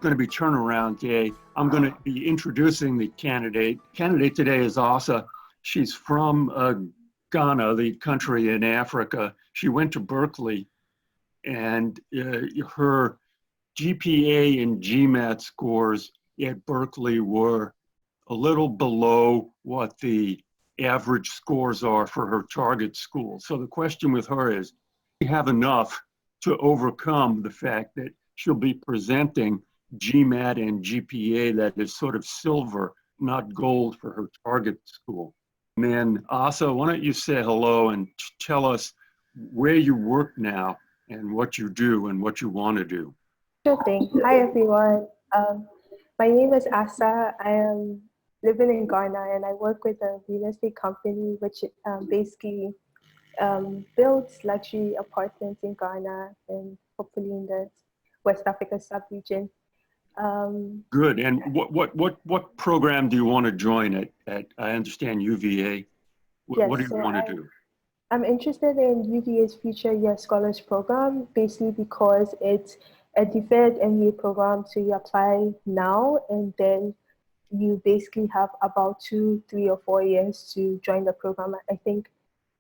going to be turnaround day. I'm going to be introducing the candidate. Candidate today is Asa. She's from Ghana, the country in Africa. She went to Berkeley, and her GPA and GMAT scores at Berkeley were a little below what the average scores are for her target school. So the question with her is, do you have enough to overcome the fact that she'll be presenting GMAT and GPA that is sort of silver, not gold, for her target school? And then Asa, why don't you say hello and tell us where you work now and what you do and what you want to do. Sure thing. Hi, everyone. My name is Asa. I am living in Ghana, and I work with a real estate company which basically builds luxury apartments in Ghana and hopefully in the West Africa sub-region. Good. And what program do you want to join at I understand UVA? What do you want to do? I'm interested in UVA's Future Year Scholars Program, basically because it's a deferred MBA program, so you apply now and then you basically have about 2, 3, or 4 years to join the program. I think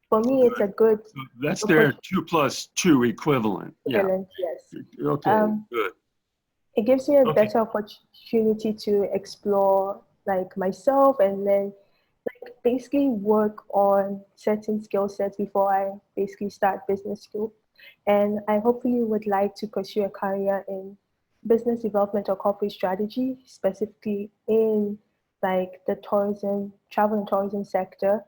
for me, it's a good. So that's their 2+2 equivalent. Equivalent, yes. Okay, good. It gives me a better opportunity to explore like myself and then like basically work on certain skill sets before I basically start business school. And I hopefully would like to pursue a career in business development or corporate strategy, specifically in like the tourism, travel and tourism sector.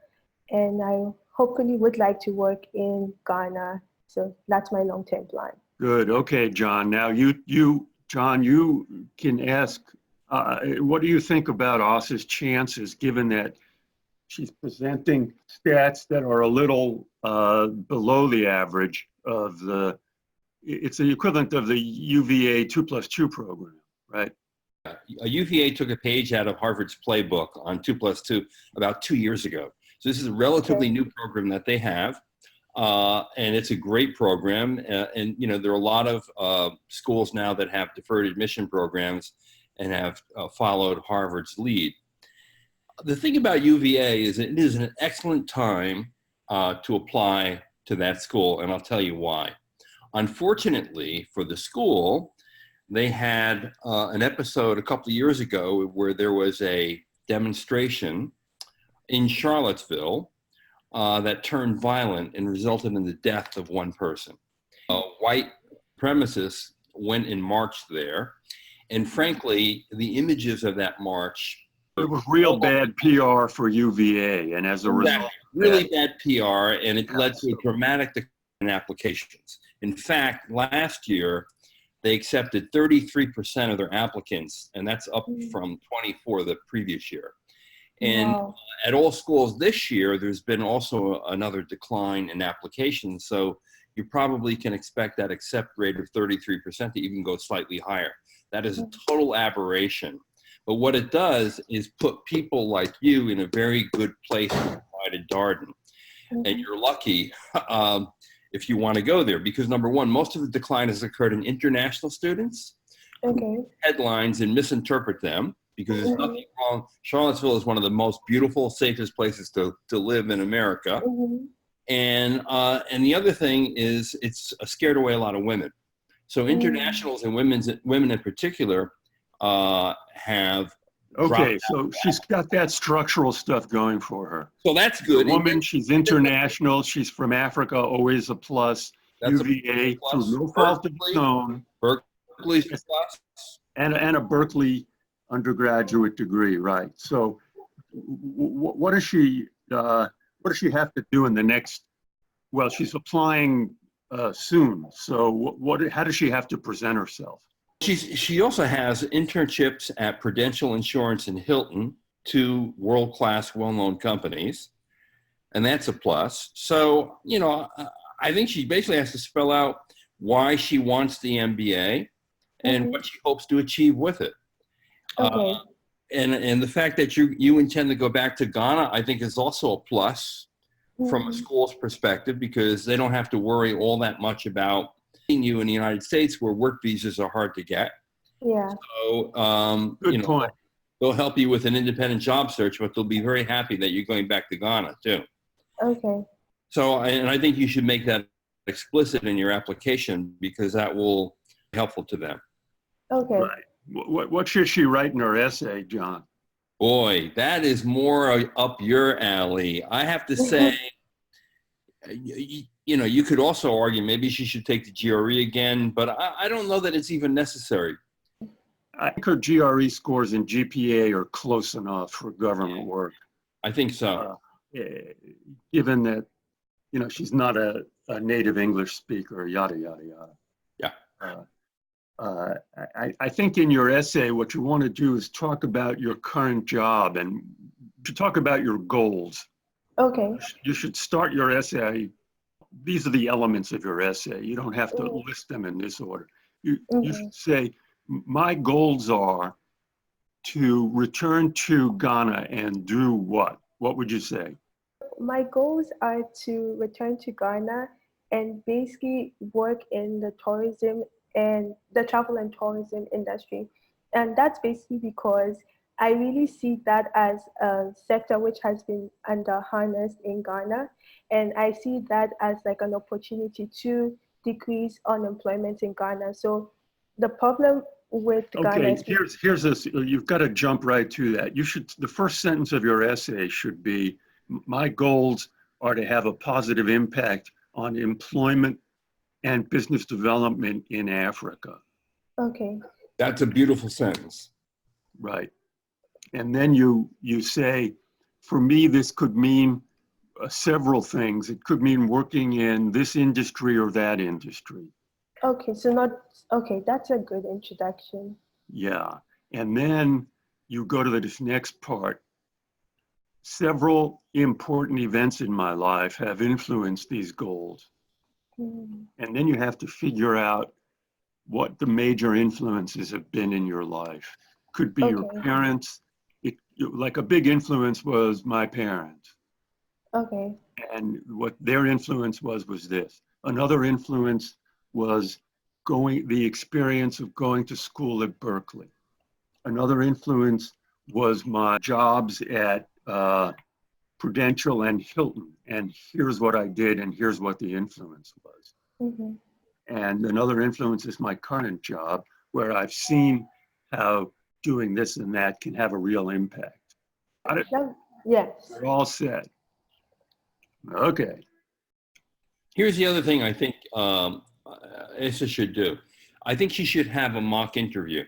And I hopefully would like to work in Ghana. So that's my long-term plan. Good. Okay, John. Now John, you can ask, what do you think about Asa's chances, given that she's presenting stats that are a little below the average of it's the equivalent of the UVA 2+2 program, right? UVA took a page out of Harvard's playbook on 2+2 about 2 years ago. So this is a relatively new program that they have. And it's a great program. And, you know, there are a lot of schools now that have deferred admission programs and have followed Harvard's lead. The thing about UVA is it is an excellent time to apply to that school, and I'll tell you why. Unfortunately for the school, they had an episode a couple of years ago where there was a demonstration in Charlottesville that turned violent and resulted in the death of one person. White supremacists went and marched there, and frankly, the images of that march. It was real bad PR for UVA, and as a result, really bad PR, and it led to a dramatic decline in applications. In fact, last year, they accepted 33% of their applicants, and that's up from 24% the previous year. And at all schools this year, there's been also another decline in applications, so you probably can expect that accept rate of 33% to even go slightly higher. That is a total aberration. But what it does is put people like you in a very good place to apply to Darden. And you're lucky if you want to go there, because number one, most of the decline has occurred in international students who headlines and misinterpret them, because there's nothing wrong. Charlottesville is one of the most beautiful, safest places to live in America. And the other thing is it's scared away a lot of women. So internationals and women in particular have so she's got that structural stuff going for her. So that's good. Woman, she's international, she's from Africa, always a plus. That's UVA, through no fault of its own. Berkeley's a plus. And a Berkeley undergraduate degree, right? So what does she have to do in the next, well, she's applying soon. So how does she have to present herself? She also has internships at Prudential Insurance and Hilton, 2 world-class, well-known companies, and that's a plus. So, you know, I think she basically has to spell out why she wants the MBA and what she hopes to achieve with it. And the fact that you intend to go back to Ghana, I think, is also a plus from a school's perspective, because they don't have to worry all that much about you in the United States, where work visas are hard to get. Yeah. So, Good point. they'll help you with an independent job search, but they'll be very happy that you're going back to Ghana too. Okay. So, and I think you should make that explicit in your application because that will be helpful to them. Okay. Right. What should she write in her essay, John? Boy, that is more up your alley. I have to say, you could also argue maybe she should take the GRE again, but I don't know that it's even necessary. I think her GRE scores and GPA are close enough for government work. I think so. Given that, she's not a native English speaker, yada, yada, yada. Yeah. I think in your essay, what you want to do is talk about your current job and to talk about your goals. Okay. You should start your essay. These are the elements of your essay. You don't have to list them in this order. You should say, my goals are to return to Ghana and do what? What would you say? My goals are to return to Ghana and basically work in the tourism and the travel and tourism industry. And that's basically because I really see that as a sector which has been under-harnessed in Ghana. And I see that as like an opportunity to decrease unemployment in Ghana. So the problem with Ghana Okay, is... here's this, you've got to jump right to that. The first sentence of your essay should be, my goals are to have a positive impact on employment and business development in Africa. Okay. That's a beautiful sentence. Right. And then you say, for me, this could mean several things. It could mean working in this industry or that industry. Okay, okay, that's a good introduction. Yeah. And then you go to this next part. Several important events in my life have influenced these goals. And then you have to figure out what the major influences have been in your life. Could be your parents. Like a big influence was my parents. Okay. And what their influence was this. Another influence was the experience of going to school at Berkeley. Another influence was my jobs at Prudential and Hilton. And here's what I did, and here's what the influence was. And another influence is my current job, where I've seen how doing this and that can have a real impact. Got it? Yes. We're all set. Okay. Here's the other thing I think Issa should do. I think she should have a mock interview.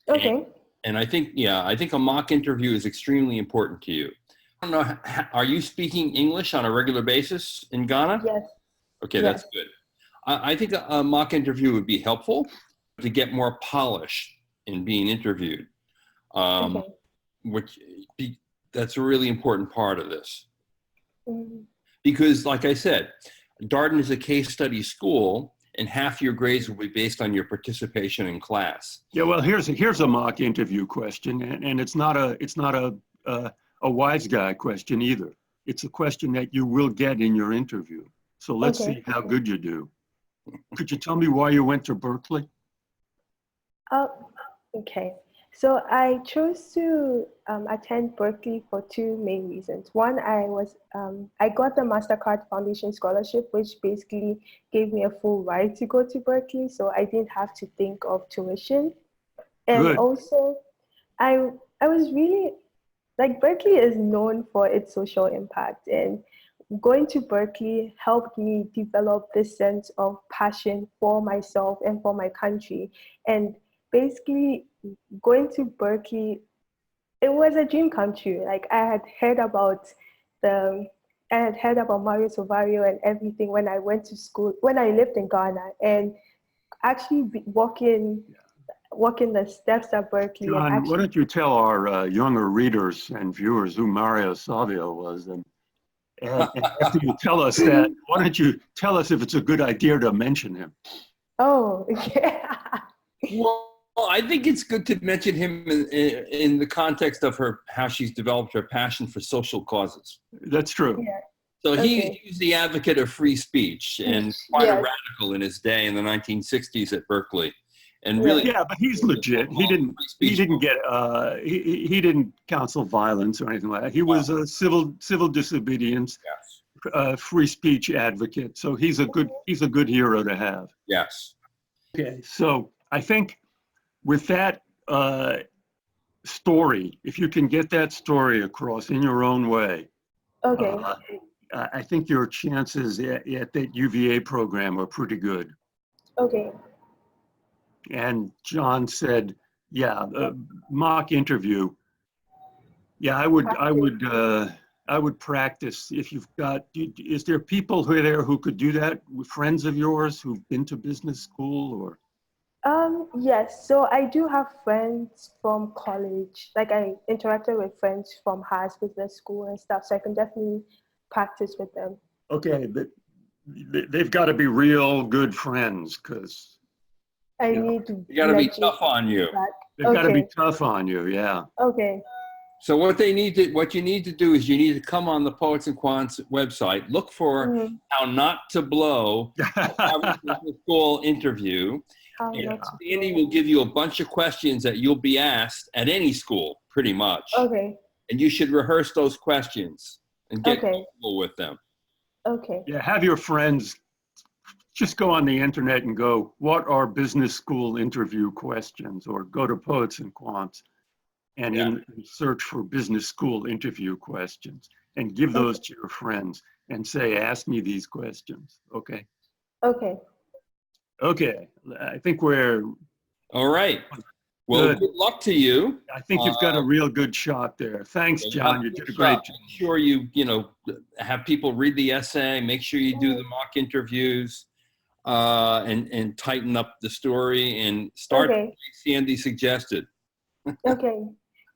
Okay. And I think a mock interview is extremely important to you. I don't know, are you speaking English on a regular basis in Ghana? Yes. Okay, that's good. I think a mock interview would be helpful to get more polish in being interviewed, that's a really important part of this. Because like I said, Darden is a case study school, and half your grades will be based on your participation in class. Yeah, well, here's a mock interview question, and it's not a wise guy question either. It's a question that you will get in your interview. So let's see how good you do. Could you tell me why you went to Berkeley? Okay. So I chose to attend Berkeley for two main reasons. One, I got the MasterCard Foundation Scholarship, which basically gave me a full ride to go to Berkeley, so I didn't have to think of tuition. And also, I was really, like, Berkeley is known for its social impact, and going to Berkeley helped me develop this sense of passion for myself and for my country. And basically, going to Berkeley, it was a dream come true. Like, I had heard about Mario Savario and everything when I went to school, when I lived in Ghana, and actually walking the steps at Berkeley. John, why don't you tell our younger readers and viewers who Mario Savio was, and after you tell us that, why don't you tell us if it's a good idea to mention him? Oh, yeah. Well, I think it's good to mention him in the context of how she's developed her passion for social causes. That's true. Yeah. So he was the advocate of free speech and quite a radical in his day in the 1960s at Berkeley. And really, Yeah, but he's legit. He didn't get he didn't counsel violence or anything like that. He was a civil disobedience, yes, free speech advocate. So he's a good hero to have. yes. Okay, so I think with that story, if you can get that story across in your own way, Okay. I think your chances at that UVA program are pretty good. Okay. And John said, yeah, mock interview. Yeah, I would practice if you've got, is there people who are there who could do that? Friends of yours who've been to business school or? Yes, so I do have friends from college. Like I interacted with friends from Harvard Business School and stuff, so I can definitely practice with them. Okay, but they've got to be real good friends because I you know, need You got to be legit tough on you. feedback. they've got to be Okay. tough on you. Yeah. Okay. So what you need to do is you need to come on the Poets and Quants website, look for Mhm. how not to blow a business school interview. How And not to Sandy blow. will give you a bunch of questions that you'll be asked at any school, pretty much. Okay. And you should rehearse those questions and get Okay. comfortable with them. Okay. Yeah, have your friends just go on the internet and go, what are business school interview questions? Or go to Poets and Quants and search for business school interview questions and give those to your friends and say, ask me these questions. Okay. Okay. Okay. I think we're All right. Well, good luck to you. I think you've got a real good shot there. Thanks, John. You did a great job. Make sure you have people read the essay. Make sure you do the mock interviews, and tighten up the story and start Okay. like Sandy suggested. Okay.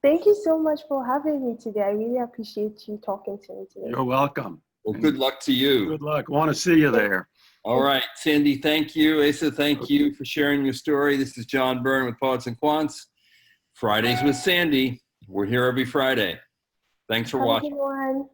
Thank you so much for having me today. I really appreciate you talking to me today. You're welcome. Well, good luck to you. Good luck. Want to see you there. All right, Sandy, thank you. Asa, thank you for sharing your story. This is John Byrne with Poets and Quants. Fridays with Sandy. We're here every Friday. Thanks for Have a watching. good one.